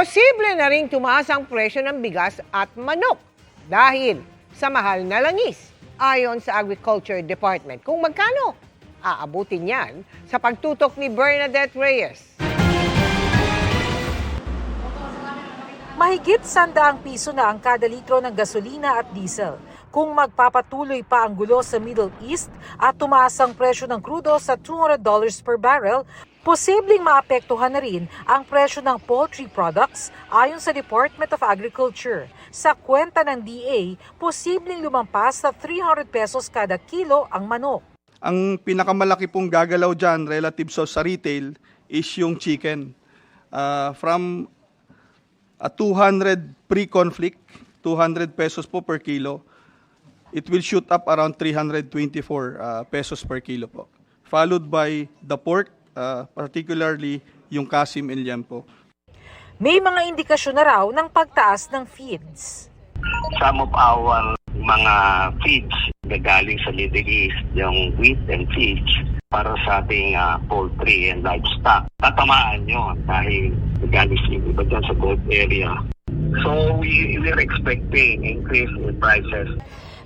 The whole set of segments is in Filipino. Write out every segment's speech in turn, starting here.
Posible na ring tumaas ang presyo ng bigas at manok dahil sa mahal na langis. Ayon sa Agriculture Department, kung magkano aabutin yan sa pagtutok ni Bernadette Reyes. Mahigit 100 piso na ang kada litro ng gasolina at diesel. Kung magpapatuloy pa ang gulo sa Middle East at tumaas ang presyo ng krudo sa $200 per barrel, posibleng maapektuhan na rin ang presyo ng poultry products ayon sa Department of Agriculture. Sa kwenta ng DA, posibleng lumampas sa 300 pesos kada kilo ang manok. Ang pinakamalaki pong gagalaw dyan relative sa retail is yung chicken. From 200 pre-conflict, 200 pesos po per kilo, it will shoot up around 324 pesos per kilo po. Followed by the pork, particularly yung Kasim Iliam po. May mga indikasyon na raw ng pagtaas ng feeds. Some of our mga feeds na galing sa Middle East, yung wheat and fish, para sa ating poultry and livestock. Tatamaan yun dahil galing iba dyan sa Gulf area. So we're expecting increase in prices.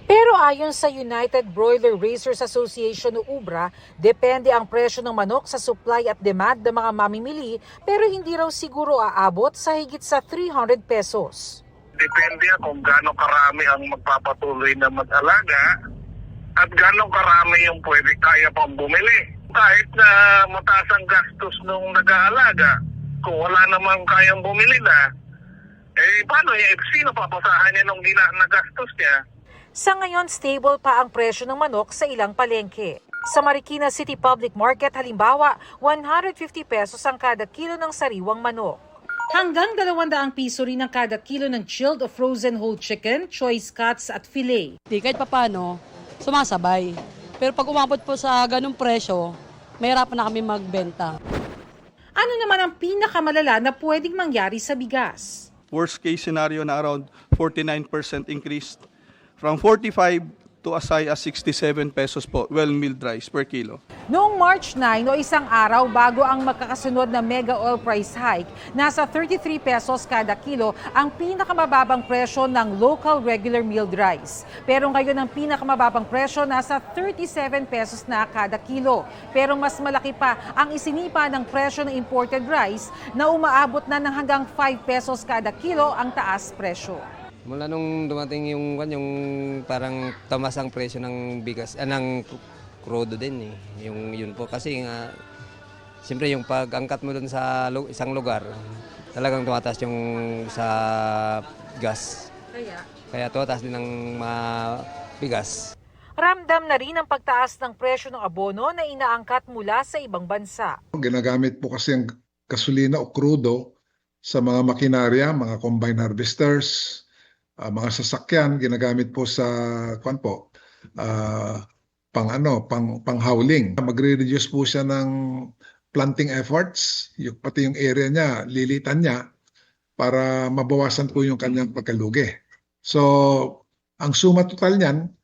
Pero ayon sa United Broiler Raisers Association o UBRA, depende ang presyo ng manok sa supply at demand ng mga mamimili pero hindi raw siguro aabot sa higit sa 300 pesos. Depende kung gaano karami ang magpapatuloy na mag-alaga at gaano karami yung pwede kaya pang bumili. Kahit na mataas ang gastos nung nag-aalaga, kung wala namang kayang bumili na, paano niya? Sino papasahan niya nung na gastos niya? Sa ngayon, stable pa ang presyo ng manok sa ilang palengke. Sa Marikina City Public Market, halimbawa, 150 pesos ang kada kilo ng sariwang manok. Hanggang 200 piso rin ang kada kilo ng chilled o frozen whole chicken, choice cuts at filet. Kahit papano, sumasabay. Pero pag umabot po sa ganung presyo, mahirapan na kami magbenta. Ano naman ang pinakamalala na pwedeng mangyari sa bigas? Worst case scenario na around 49% increase. From 45 to as high as 67 pesos po, well-milled rice per kilo. Noong March 9 o isang araw bago ang magkakasunod na mega oil price hike, nasa 33 pesos kada kilo ang pinakamababang presyo ng local regular milled rice. Pero ngayon ang pinakamababang presyo nasa 37 pesos na kada kilo. Pero mas malaki pa ang isinipa ng presyo ng imported rice na umaabot na ng hanggang 5 pesos kada kilo ang taas presyo. Mula nung dumating yung parang tamas ang presyo ng bigas, ng krudo din eh. Yun po kasi nga, siyempre yung pag-angkat mo dun sa isang lugar, talagang tumataas yung sa gas. Kaya tumataas din ng mga bigas. Ramdam na rin ang pagtaas ng presyo ng abono na inaangkat mula sa ibang bansa. Ginagamit po kasi ang gasolina o krudo sa mga makinarya, mga combine harvesters, mga sasakyan ginagamit po sa panghauling. Magre-reduce po siya ng planting efforts, pati yung area niya, lilitan niya para mabawasan po yung kanyang pagkalugi. So, ang suma total niyan,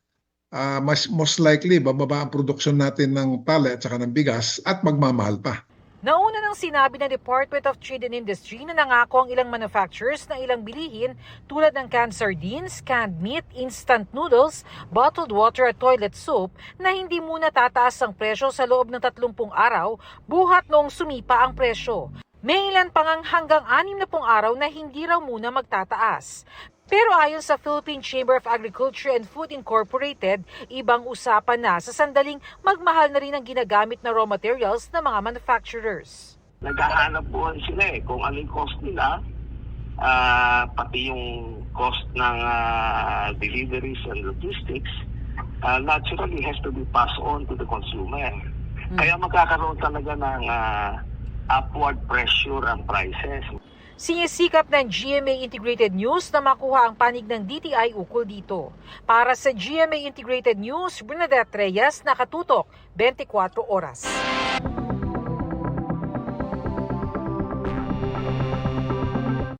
most likely bababa ang produksyon natin ng palay at saka ng bigas at magmamahal pa. Nauna nang sinabi ng Department of Trade and Industry na nangako ang ilang manufacturers ng ilang bilihin tulad ng canned sardines, canned meat, instant noodles, bottled water at toilet soap na hindi muna tataas ang presyo sa loob ng 30 araw buhat noong sumipa ang presyo. May ilan pang hanggang 60 araw na hindi raw muna magtataas. Pero ayon sa Philippine Chamber of Agriculture and Food Incorporated, ibang usapan na sa sandaling magmahal na rin ang ginagamit na raw materials ng mga manufacturers. Naghahanap po sila kung ano yung cost nila, pati yung cost ng deliveries and logistics, naturally has to be passed on to the consumer. Kaya magkakaroon talaga ng upward pressure ang prices. Sinisikap ng GMA Integrated News na makuha ang panig ng DTI ukol dito. Para sa GMA Integrated News, Bernadette Reyes, nakatutok 24 oras.